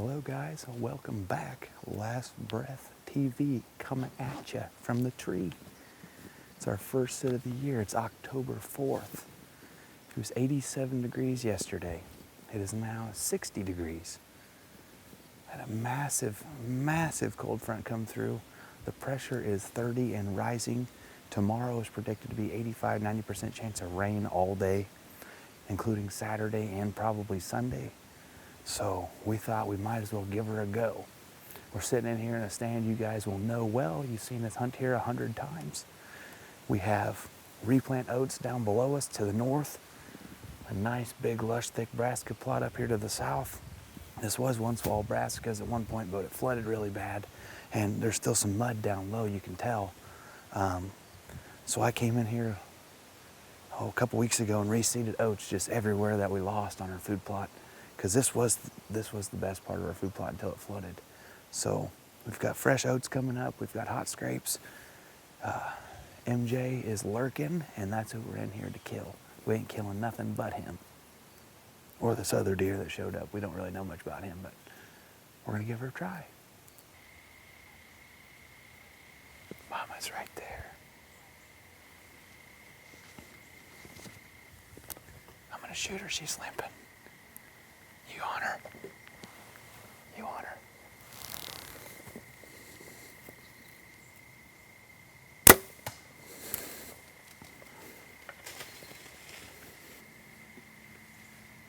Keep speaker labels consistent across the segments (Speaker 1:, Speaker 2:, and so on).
Speaker 1: Hello guys, welcome back. Last Breath TV coming at you from the tree. It's our first sit of the year. It's October 4th. It was 87 degrees yesterday. It is now 60 degrees. Had a massive, massive cold front come through. The pressure is 30 and rising. Tomorrow is predicted to be 85-90% chance of rain all day, including Saturday and probably Sunday. So we thought we might as well give her a go. We're sitting in here in a stand you guys will know well. You've seen us hunt here 100 times. We have replant oats down below us to the north, a nice big lush thick brassica plot up here to the south. This was once all brassicas at one point, but it flooded really bad, and there's still some mud down low, you can tell. So I came in here a couple weeks ago and reseeded oats just everywhere that we lost on our food plot, because this was the best part of our food plot until it flooded. So we've got fresh oats coming up, we've got hot scrapes. MJ is lurking, and that's who we're in here to kill. We ain't killing nothing but him. Or this other deer that showed up. We don't really know much about him, but we're gonna give her a try. Mama's right there. I'm gonna shoot her, she's limping. You on her? You on her?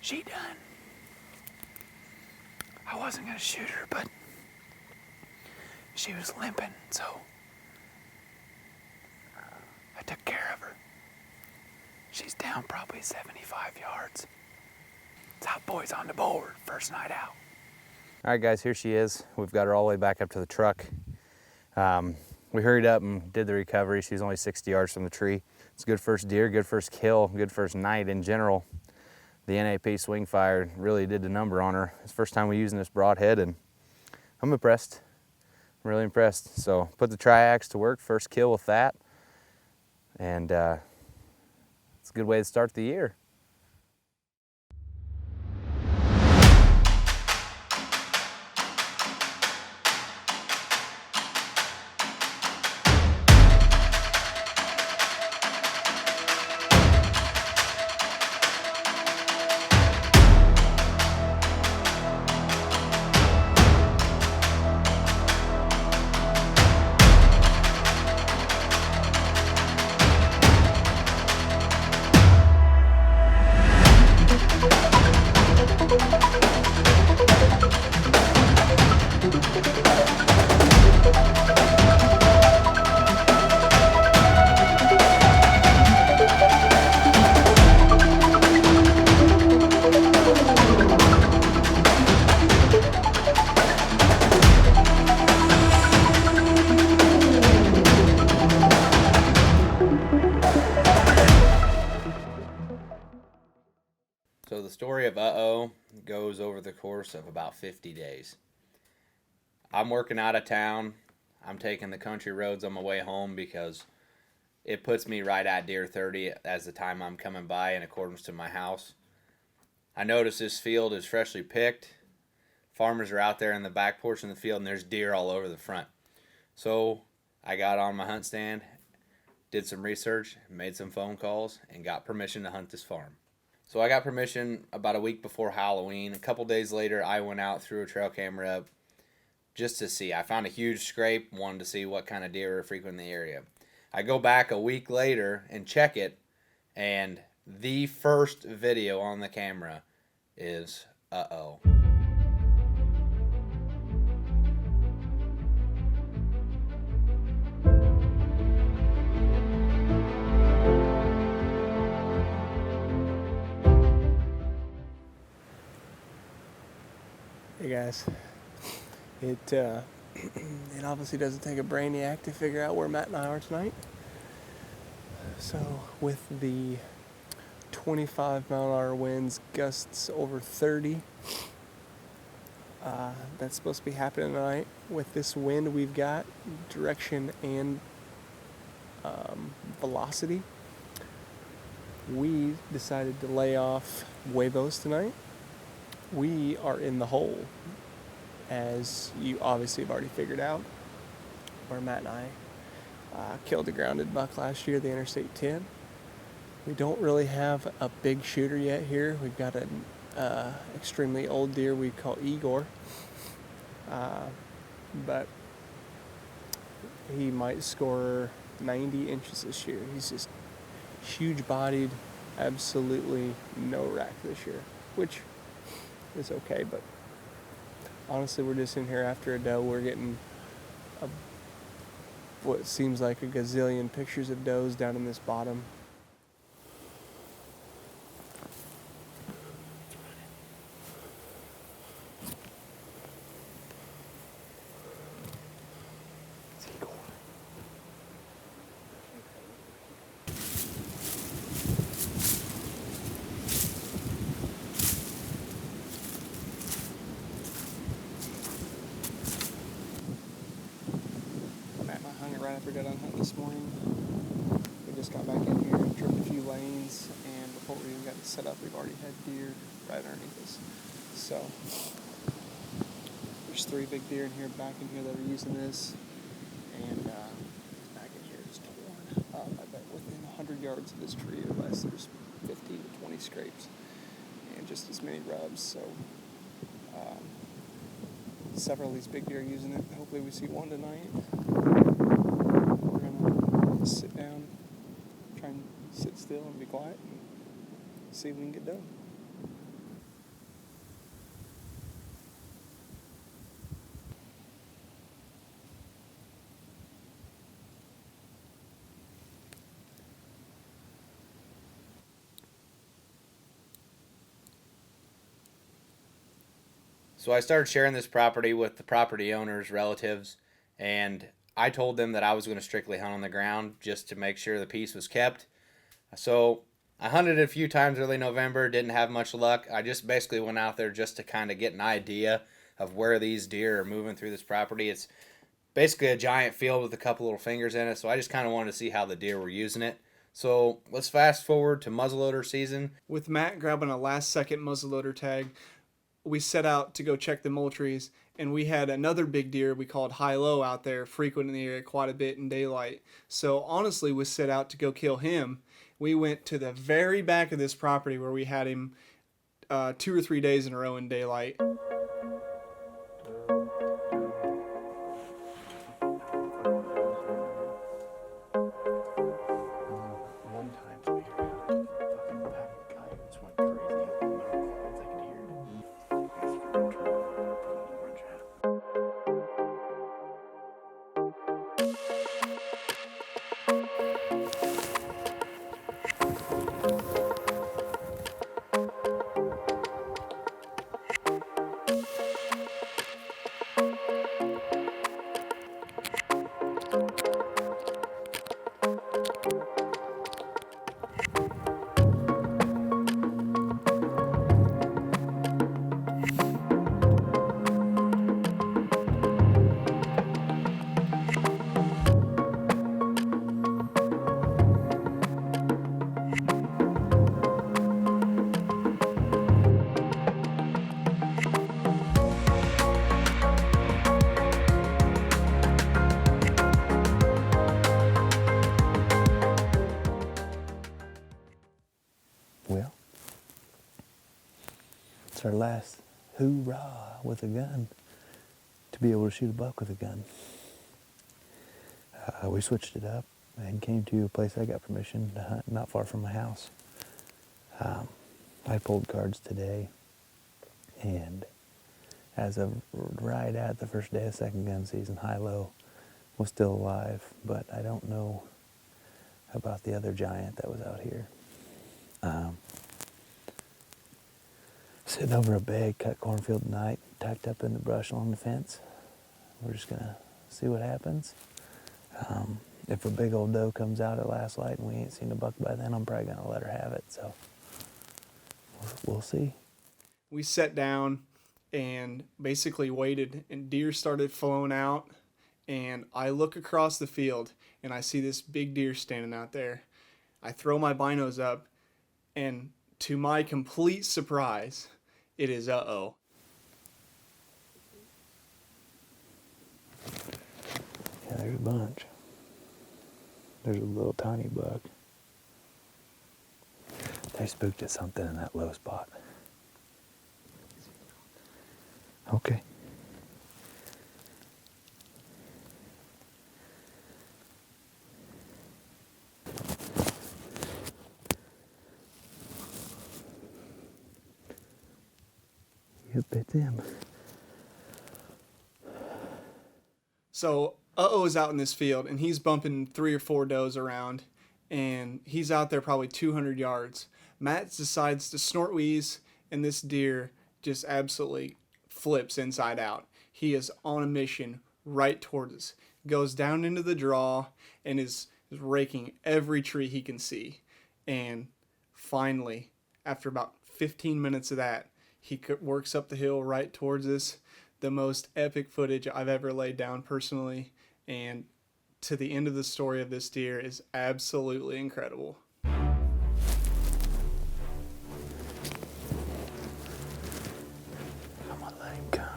Speaker 1: She done. I wasn't gonna shoot her, but she was limping, so I took care of her. She's down probably 75 yards. Top boys on the board, first night out. All right, guys, here she is. We've got her all the way back up to the truck. We hurried up and did the recovery. She's only 60 yards from the tree. It's a good first deer, good first kill, good first night in general. The NAP swing fire really did the number on her. It's the first time we're using this broadhead, and I'm impressed. I'm really impressed. So put the triax to work, first kill with that, and it's a good way to start the year. So the story of Uh-Oh goes over the course of about 50 days. I'm working out of town. I'm taking the country roads on my way home because it puts me right at deer 30 as the time I'm coming by in accordance to my house. I notice this field is freshly picked. Farmers are out there in the back portion of the field, and there's deer all over the front. So I got on my hunt stand, did some research, made some phone calls, and got permission to hunt this farm. So I got permission about a week before Halloween. A couple days later, I went out, threw a trail camera just to see. I found a huge scrape, wanted to see what kind of deer are frequenting the area. I go back a week later and check it, and the first video on the camera is Uh-Oh.
Speaker 2: Hey guys, it obviously doesn't take a brainiac to figure out where Matt and I are tonight. So with the 25-mile-an-hour winds, gusts over 30, that's supposed to be happening tonight. With this wind, we've got direction and velocity. We decided to lay off huevos tonight. We are in the hole. as you obviously have already figured out, where Matt and I killed a grounded buck last year, the Interstate 10. We don't really have a big shooter yet here. We've got an extremely old deer we call Igor, but he might score 90 inches this year. He's just huge-bodied, absolutely no rack this year, which is okay, but honestly, we're just in here after a doe. We're getting what seems like a gazillion pictures of does down in this bottom. Right after got done hunting this morning. We just got back in here and trimmed a few lanes, and before we even got it set up, we've already had deer right underneath us. So there's 3 big deer in here, back in here that are using this, and back in here is torn up. I bet within 100 yards of this tree or less, there's 15 to 20 scrapes and just as many rubs. So several of these big deer are using it. Hopefully we see one tonight. Sit down, try and sit still and be quiet, and see if we can get done.
Speaker 3: So I started sharing this property with the property owners, relatives, and I told them that I was going to strictly hunt on the ground just to make sure the peace was kept. So I hunted it a few times early November, didn't have much luck. I just basically went out there just to kind of get an idea of where these deer are moving through this property. It's basically a giant field with a couple little fingers in it, so I just kind of wanted to see how the deer were using it. So let's fast forward to muzzleloader season.
Speaker 2: With Matt grabbing a last-second muzzleloader tag, we set out to go check the mule trees, and we had another big deer we called high-low out there frequenting the area quite a bit in daylight. So honestly, we set out to go kill him. We went to the very back of this property where we had him 2 or 3 days in a row in daylight.
Speaker 1: Well, it's our last hoorah with a gun to be able to shoot a buck with a gun. We switched it up and came to a place I got permission to hunt not far from my house. I pulled cards today, and as of right at the first day of second gun season, high-low was still alive, but I don't know about the other giant that was out here. Sitting over a big cut cornfield tonight, tucked up in the brush along the fence. We're just gonna see what happens. If a big old doe comes out at last light and we ain't seen a buck by then, I'm probably gonna let her have it, so we'll see.
Speaker 2: We sat down and basically waited, and deer started flowing out, and I look across the field and I see this big deer standing out there. I throw my binos up, and to my complete surprise, it is uh-oh.
Speaker 1: There's a bunch. There's a little tiny buck. They spooked at something in that low spot. Okay. Yep, it's him.
Speaker 2: So is out in this field, and he's bumping 3 or 4 does around, and he's out there probably 200 yards. Matt decides to snort wheeze, and this deer just absolutely flips inside out. He is on a mission right towards us. Goes down into the draw and is raking every tree he can see. And finally, after about 15 minutes of that, he works up the hill right towards us. The most epic footage I've ever laid down personally. And to the end of the story of this deer is absolutely incredible.
Speaker 1: I'm gonna let him come.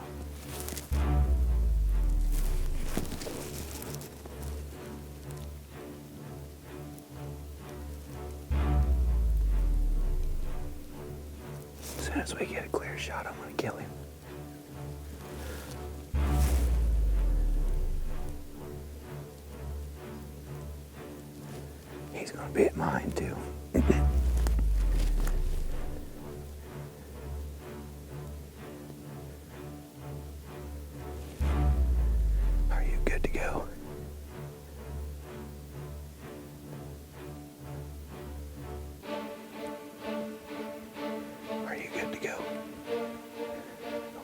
Speaker 1: As soon as we get a clear shot, I'm gonna kill him. He's gonna be at mine too. Are you good to go? Are you good to go?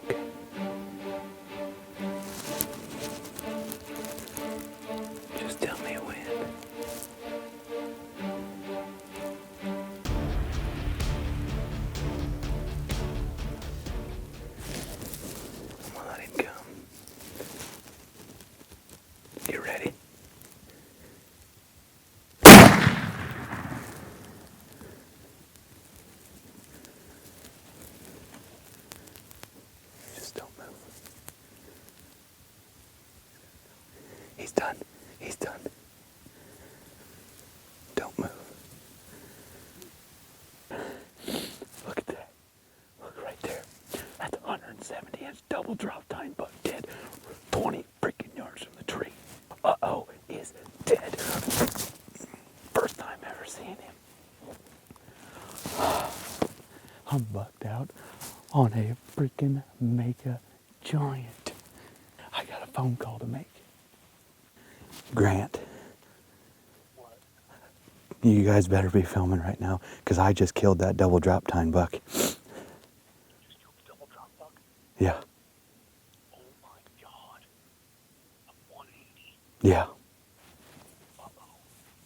Speaker 1: Okay. Just tell me when. I'm gonna let him come. You ready? Just don't move. He's done. He's done. Don't move. Look at that. Look right there. That's a 170-inch double drop tine buck dead. 20 freaking yards from the tree. Uh-oh, is dead. First time ever seeing him. I'm bucked out on a freaking mega giant. I got a phone call to make. Grant. What? You guys better be filming right now, because I just killed that double drop tine buck.
Speaker 4: You just killed the double drop buck?
Speaker 1: Yeah.
Speaker 4: Oh my god. A 180.
Speaker 1: Yeah.
Speaker 4: Uh-oh.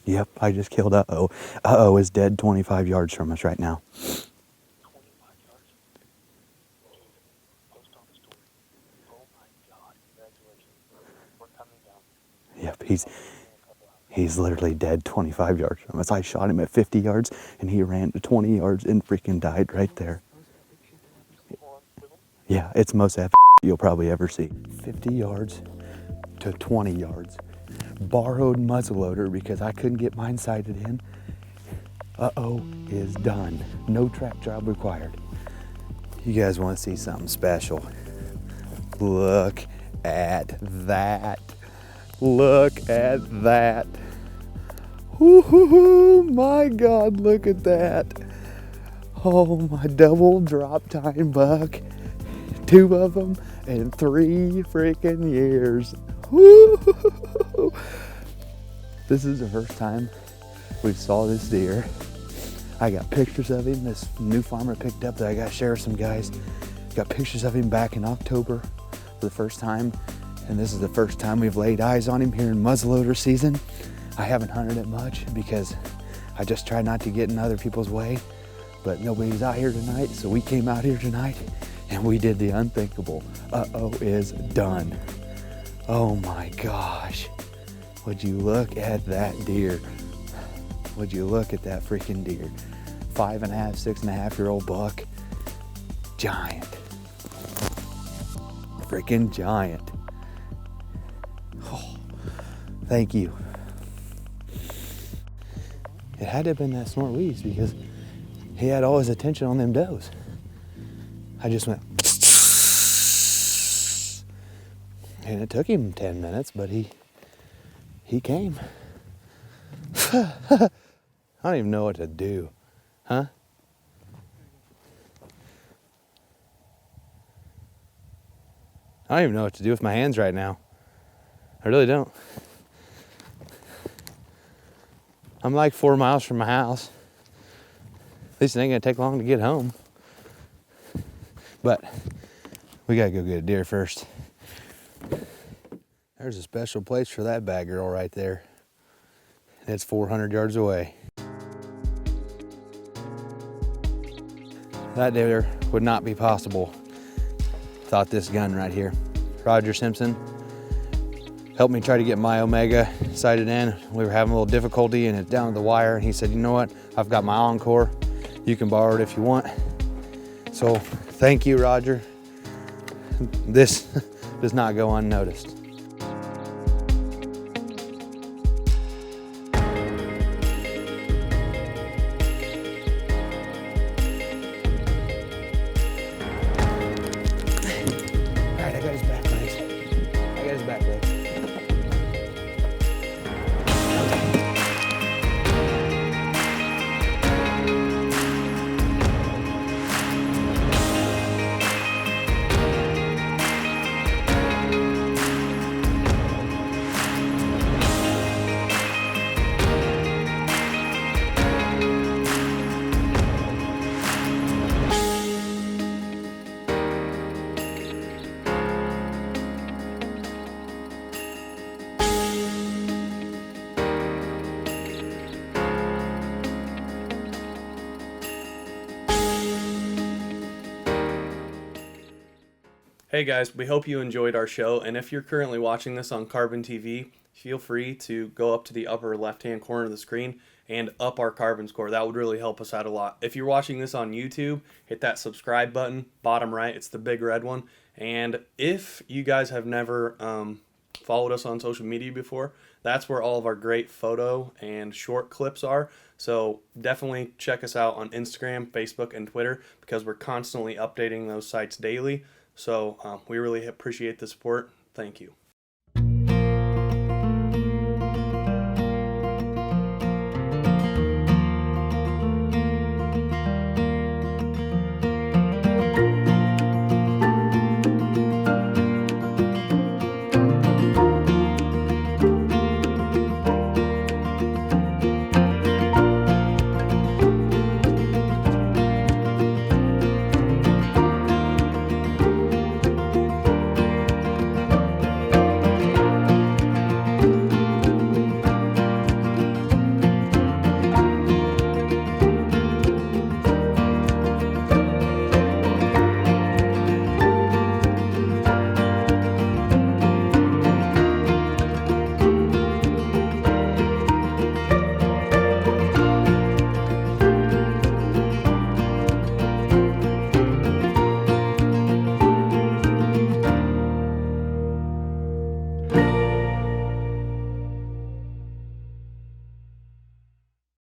Speaker 1: Yep, I just killed Uh-oh. Uh-oh is dead 25 yards from us right now.
Speaker 4: 25 yards? Dude, post on the story. Oh my god. Congratulations. We're coming down.
Speaker 1: Yep, he's literally dead 25 yards from us. I shot him at 50 yards, and he ran to 20 yards and freaking died right there. Yeah, it's the most epic you'll probably ever see. 50 yards to 20 yards. Borrowed muzzleloader because I couldn't get mine sighted in. Uh-oh is done. No track job required. You guys want to see something special? Look at that. Look at that. Woo-hoo-hoo, my God, look at that. Oh, my double drop tine buck. 2 of them in 3 freaking years. Woo-hoo-hoo. This is the first time we saw this deer. I got pictures of him. This new farmer picked up that I got to share with some guys. Got pictures of him back in October for the first time. And this is the first time we've laid eyes on him here in muzzleloader season. I haven't hunted it much because I just try not to get in other people's way. But nobody's out here tonight, so we came out here tonight and we did the unthinkable. Uh-oh is done. Oh my gosh. Would you look at that deer? Would you look at that freaking deer? 5.5, 6.5-year-old buck. Giant. Freaking giant. Oh, Thank you. It had to have been that snort wheeze because he had all his attention on them does. I just went, and it took him 10 minutes, but he came. I don't even know what to do, huh? I don't even know what to do with my hands right now. I really don't. I'm like 4 miles from my house. At least it ain't gonna take long to get home. But we gotta go get a deer first. There's a special place for that bad girl right there. And it's 400 yards away. That deer would not be possible without this gun right here. Roger Simpson helped me try to get my Omega sighted in. We were having a little difficulty and it's down to the wire. And he said, you know what? I've got my Encore. You can borrow it if you want. So thank you, Roger. This does not go unnoticed. All right, I got his back legs. I got his back legs.
Speaker 5: Hey guys, we hope you enjoyed our show, and if you're currently watching this on Carbon TV, feel free to go up to the upper left-hand corner of the screen and up our Carbon score. That would really help us out a lot. If you're watching this on YouTube, hit that subscribe button, bottom right, it's the big red one. And if you guys have never followed us on social media before, that's where all of our great photo and short clips are. So definitely check us out on Instagram, Facebook, and Twitter because we're constantly updating those sites daily. So we really appreciate the support. Thank you.